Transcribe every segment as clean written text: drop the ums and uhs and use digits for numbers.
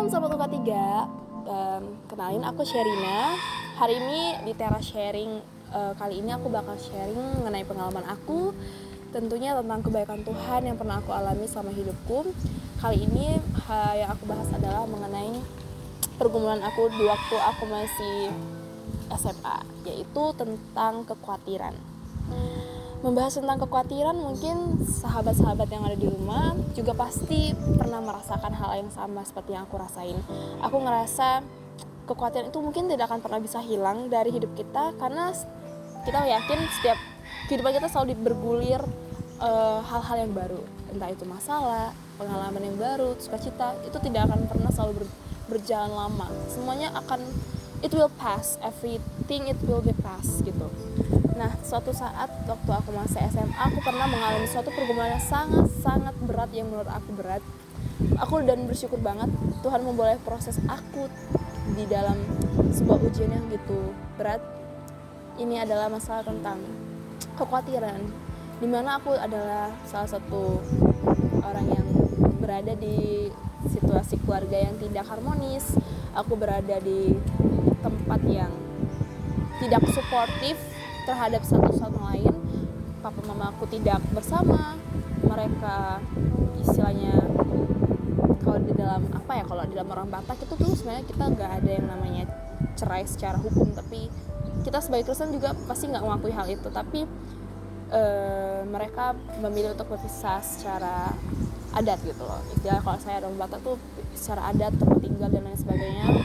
Salam Sobat UK 3. Kenalin, aku Sherina. Hari ini di Teras Sharing, kali ini aku bakal sharing mengenai pengalaman aku, tentunya tentang kebaikan Tuhan yang pernah aku alami selama hidupku. Kali ini yang aku bahas adalah mengenai pergumulan aku di waktu aku masih SMA, yaitu tentang kekhawatiran. Membahas tentang kekhawatiran, mungkin sahabat-sahabat yang ada di rumah juga pasti pernah merasakan hal yang sama seperti yang aku rasain. Aku ngerasa kekhawatiran itu mungkin tidak akan pernah bisa hilang dari hidup kita, karena kita yakin setiap kehidupan kita selalu bergulir hal-hal yang baru, entah itu masalah, pengalaman yang baru, sukacita, itu tidak akan pernah selalu berjalan lama. Semuanya akan, it will pass, everything it will be pass gitu. Nah, suatu saat waktu aku masih SMA, aku pernah mengalami suatu pergumulan yang sangat berat, yang menurut aku berat. Aku dan bersyukur banget Tuhan memboleh proses aku di dalam sebuah ujian yang gitu berat. Ini adalah masalah tentang kekhawatiran, dimana aku adalah salah satu orang yang berada di situasi keluarga yang tidak harmonis. Aku berada di tempat yang tidak suportif terhadap satu sama lain. Papa mama aku tidak bersama. Mereka istilahnya, kalau di dalam orang Batak itu tuh sebenarnya kita nggak ada yang namanya cerai secara hukum, tapi kita sebagai Kristen juga pasti nggak mengakui hal itu. Tapi mereka memilih untuk berpisah secara adat gitu loh. Istilah kalau saya orang Batak tuh secara adat, tempat tinggal dan lain sebagainya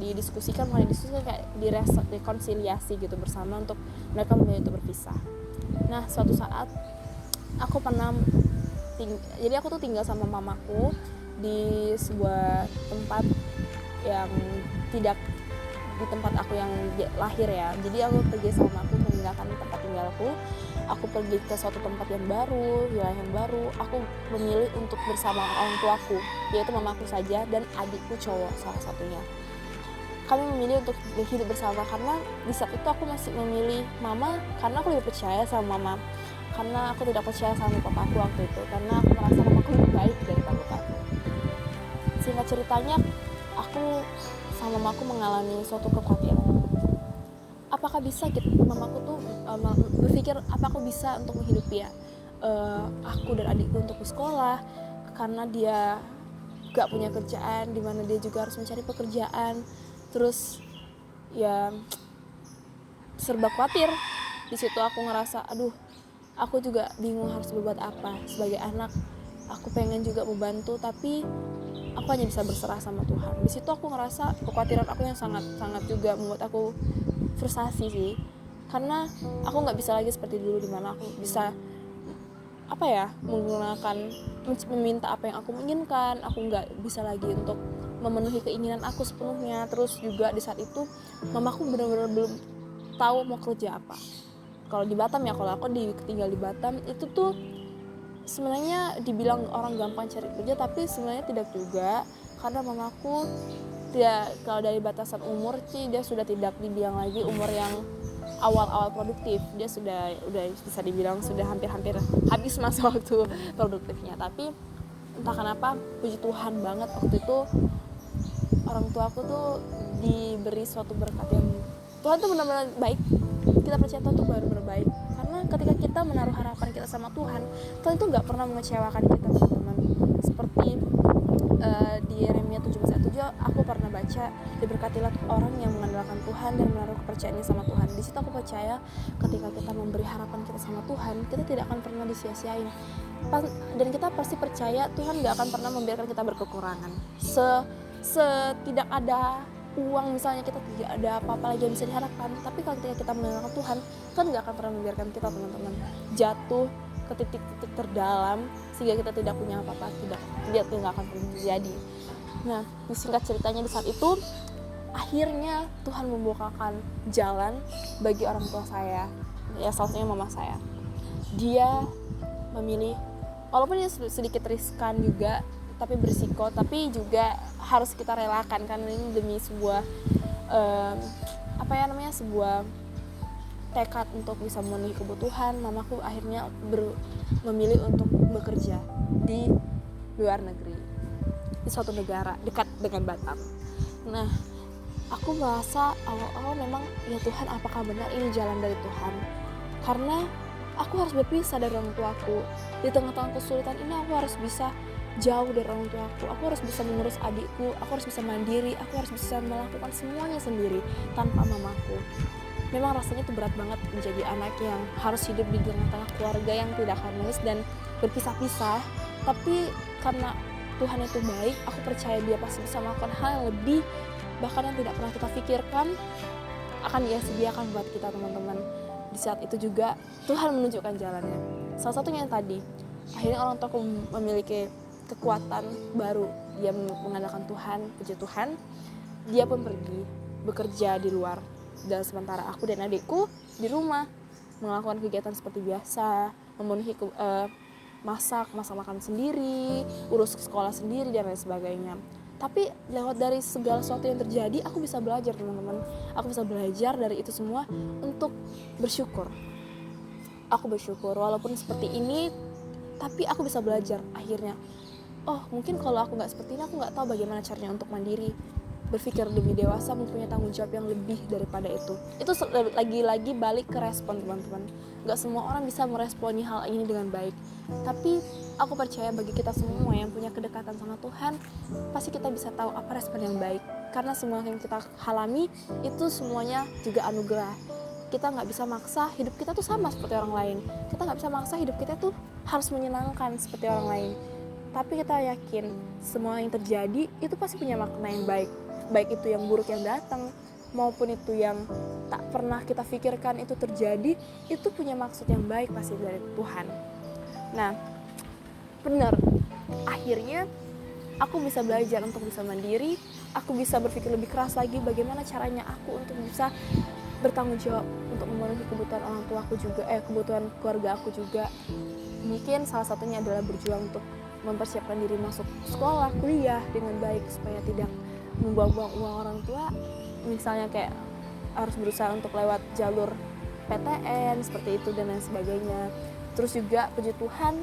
didiskusikan kayak direkonsiliasi gitu bersama, untuk mereka memilih untuk berpisah. Nah, suatu saat aku pernah jadi aku tuh tinggal sama mamaku di sebuah tempat yang tidak di tempat aku yang lahir ya. Jadi aku pergi sama mamaku meninggalkan tempat tinggalku. Aku pergi ke suatu tempat yang baru, wilayah yang baru. Aku memilih untuk bersama orang tuaku, yaitu mamaku saja dan adikku cowok salah satunya. Kami memilih untuk hidup bersama, karena di saat itu aku masih memilih mama karena aku lebih percaya sama mama, karena aku tidak percaya sama papaku waktu itu, karena aku merasa mamaku lebih baik dari papaku. Singkat ceritanya, aku sama mamaku mengalami suatu kekhawatiran. Apakah bisa mamaku tuh berpikir apa aku bisa untuk menghidupi aku dan adikku untuk sekolah, karena dia gak punya kerjaan, dimana dia juga harus mencari pekerjaan. Terus ya serba khawatir. Di situ aku ngerasa, aduh, aku juga bingung harus berbuat apa. Sebagai anak, aku pengen juga membantu, tapi aku hanya bisa berserah sama Tuhan. Di situ aku ngerasa kekhawatiran aku yang sangat juga membuat aku frustasi sih, karena aku nggak bisa lagi seperti dulu, dimana aku bisa meminta apa yang aku inginkan. Aku nggak bisa lagi untuk memenuhi keinginan aku sepenuhnya. Terus juga di saat itu mamaku benar-benar belum tahu mau kerja apa. Kalau di Batam ya, kalau aku tinggal di Batam, itu tuh sebenarnya dibilang orang gampang cari kerja, tapi sebenarnya tidak juga, karena mamaku tidak, kalau dari batasan umur sih dia sudah tidak dibilang lagi umur yang awal-awal produktif. Dia udah bisa dibilang sudah hampir habis masa waktu produktifnya. Tapi entah kenapa, puji Tuhan banget, waktu itu orang tua aku tuh diberi suatu berkat yang Tuhan tuh benar-benar baik. Kita percaya Tuhan tuh benar-benar baik, karena ketika kita menaruh harapan kita sama Tuhan tuh nggak pernah mengecewakan kita, teman-teman. Seperti di Yeremia 17:7 aku pernah baca, diberkatilah orang yang mengandalkan Tuhan dan menaruh kepercayaannya sama Tuhan. Di situ aku percaya ketika kita memberi harapan kita sama Tuhan, kita tidak akan pernah disia-siain. Dan kita pasti percaya Tuhan nggak akan pernah membiarkan kita berkekurangan. Tidak ada uang misalnya, kita tidak ada apa-apa lagi yang bisa diharapkan, tapi kalau kita mengandalkan Tuhan nggak akan pernah membiarkan kita, teman-teman, jatuh ke titik-titik terdalam sehingga kita tidak punya apa-apa. Tidak akan pernah terjadi. Nah, singkat ceritanya, di saat itu akhirnya Tuhan membukakan jalan bagi orang tua saya, ya salah satunya mama saya. Dia memilih, walaupun dia sedikit riskan juga, tapi berisiko, tapi juga harus kita relakan, karena ini demi sebuah sebuah tekad untuk bisa memenuhi kebutuhan. Mamaku akhirnya memilih untuk bekerja di luar negeri, di suatu negara dekat dengan Batam. Nah, aku merasa awal-awal memang ya Tuhan, apakah benar ini jalan dari Tuhan? Karena aku harus berpisah dari orang tuaku. Di tengah-tengah kesulitan ini aku harus bisa jauh dari orang tuaku. Aku harus bisa mengurus adikku, aku harus bisa mandiri, aku harus bisa melakukan semuanya sendiri tanpa mamaku. Memang rasanya itu berat banget menjadi anak yang harus hidup di tengah-tengah keluarga yang tidak harmonis dan berpisah-pisah. Tapi karena Tuhan itu baik, aku percaya Dia pasti bisa melakukan hal yang lebih, bahkan yang tidak pernah kita pikirkan, akan Dia sediakan buat kita, teman-teman. Di saat itu juga Tuhan menunjukkan jalannya. Salah satunya yang tadi, akhirnya orang tuaku memiliki kekuatan baru. Dia mengandalkan Tuhan, puji Tuhan. Dia pun pergi bekerja di luar, dan sementara aku dan adikku di rumah melakukan kegiatan seperti biasa, memenuhi masak makan sendiri, urus sekolah sendiri dan lain sebagainya. Tapi lewat dari segala sesuatu yang terjadi, aku bisa belajar, teman-teman. Aku bisa belajar dari itu semua untuk bersyukur. Aku bersyukur walaupun seperti ini, tapi aku bisa belajar akhirnya. Oh, mungkin kalau aku nggak seperti ini, aku nggak tahu bagaimana caranya untuk mandiri, berpikir lebih dewasa, mempunyai tanggung jawab yang lebih daripada itu. Itu lagi-lagi balik ke respon, teman-teman. Gak semua orang bisa meresponi hal ini dengan baik. Tapi aku percaya bagi kita semua yang punya kedekatan sama Tuhan, pasti kita bisa tahu apa respon yang baik. Karena semua yang kita alami itu semuanya juga anugerah. Kita gak bisa maksa hidup kita tuh sama seperti orang lain. Kita gak bisa maksa hidup kita tuh harus menyenangkan seperti orang lain. Tapi kita yakin semua yang terjadi itu pasti punya makna yang baik. Baik itu yang buruk yang datang maupun itu yang tak pernah kita pikirkan itu terjadi, itu punya maksud yang baik pasti dari Tuhan. Nah, benar, akhirnya aku bisa belajar untuk bisa mandiri. Aku bisa berpikir lebih keras lagi bagaimana caranya aku untuk bisa bertanggung jawab untuk memenuhi kebutuhan orang tuaku juga, kebutuhan keluarga aku juga. Mungkin salah satunya adalah berjuang untuk mempersiapkan diri masuk sekolah, kuliah dengan baik supaya tidak membuang-buang uang orang tua, misalnya kayak harus berusaha untuk lewat jalur PTN seperti itu dan lain sebagainya. Terus juga puji Tuhan,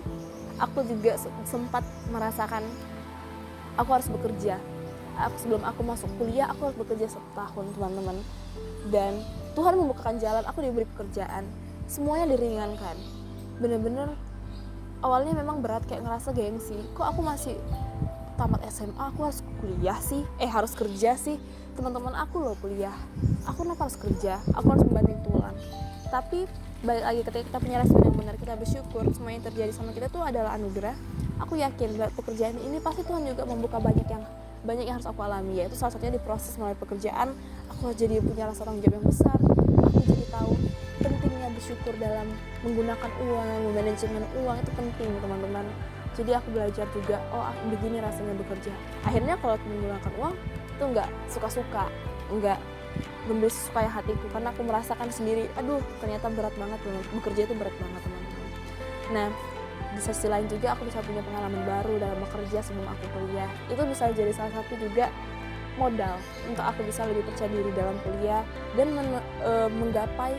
aku juga sempat merasakan aku harus bekerja. Sebelum aku masuk kuliah, aku harus bekerja 1 tahun, teman-teman. Dan Tuhan membukakan jalan, aku diberi pekerjaan, semuanya diringankan. Bener-bener awalnya memang berat, kayak ngerasa gengsi, kok aku masih tamat SMA aku harus kuliah sih, harus kerja sih, teman-teman aku loh kuliah, aku kenapa harus kerja, aku harus membanting tulang. Tapi balik lagi ketika kita punya respon yang benar, kita bersyukur semua yang terjadi sama kita itu adalah anugerah. Aku yakin lewat pekerjaan ini pasti Tuhan juga membuka banyak yang harus aku alami, yaitu salah satunya di proses melalui pekerjaan aku jadi punya rasa tanggung jawab yang besar. Aku jadi tahu pentingnya bersyukur dalam menggunakan uang, memanajemen uang itu penting, teman-teman. Jadi aku belajar juga, begini rasanya bekerja. Akhirnya kalau menggunakan uang itu nggak suka-suka, nggak membeli sesuai hatiku, karena aku merasakan sendiri, ternyata berat banget, bekerja itu berat banget, teman-teman. Nah, di sisi lain juga aku bisa punya pengalaman baru dalam bekerja sebelum aku kuliah. Itu bisa jadi salah satu juga modal untuk aku bisa lebih percaya diri dalam kuliah dan menggapai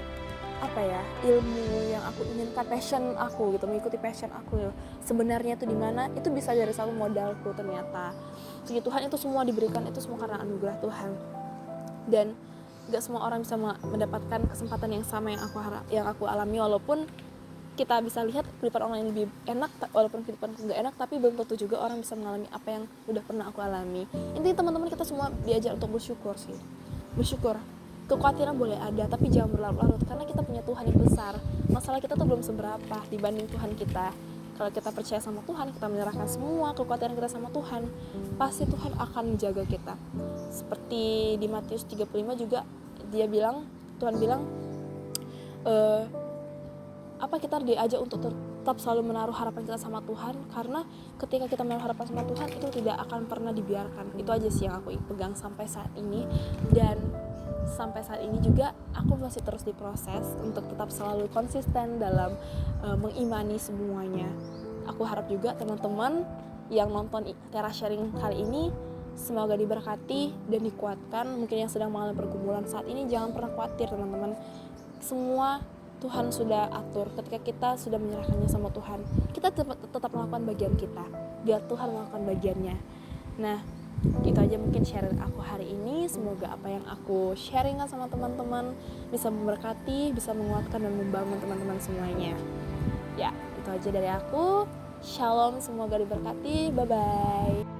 ilmu yang aku inginkan, passion aku gitu, mengikuti passion aku sebenarnya itu di mana, itu bisa dari satu modalku ternyata. Puji Tuhan, itu semua diberikan, itu semua karena anugerah Tuhan. Dan gak semua orang bisa mendapatkan kesempatan yang sama yang aku alami, walaupun kita bisa lihat kehidupan orang lain lebih enak, walaupun kehidupanku gak enak, tapi belum tentu juga orang bisa mengalami apa yang udah pernah aku alami. Intinya teman-teman, kita semua diajar untuk bersyukur sih. Bersyukur. Kekhawatiran boleh ada, tapi jangan berlarut-larut, karena kita punya Tuhan yang besar. Masalah kita tuh belum seberapa dibanding Tuhan kita. Kalau kita percaya sama Tuhan, kita menyerahkan semua kekhawatiran kita sama Tuhan, pasti Tuhan akan menjaga kita. Seperti di Matius 35 juga Tuhan bilang kita diajak untuk tetap selalu menaruh harapan kita sama Tuhan, karena ketika kita menaruh harapan sama Tuhan itu tidak akan pernah dibiarkan. Itu aja sih yang aku pegang sampai saat ini. Dan sampai saat ini juga aku masih terus diproses untuk tetap selalu konsisten dalam mengimani semuanya. Aku harap juga teman-teman yang nonton Tera Sharing kali ini semoga diberkati dan dikuatkan. Mungkin yang sedang mengalami pergumulan saat ini, jangan pernah khawatir, teman-teman. Semua Tuhan sudah atur. Ketika kita sudah menyerahkannya sama Tuhan, kita tetap melakukan bagian kita. biar Tuhan melakukan bagiannya. Nah, itu aja mungkin sharing aku hari ini. Semoga apa yang aku sharingkan sama teman-teman bisa memberkati, bisa menguatkan dan membangun teman-teman semuanya. Ya, itu aja dari aku. Shalom, semoga diberkati. Bye-bye.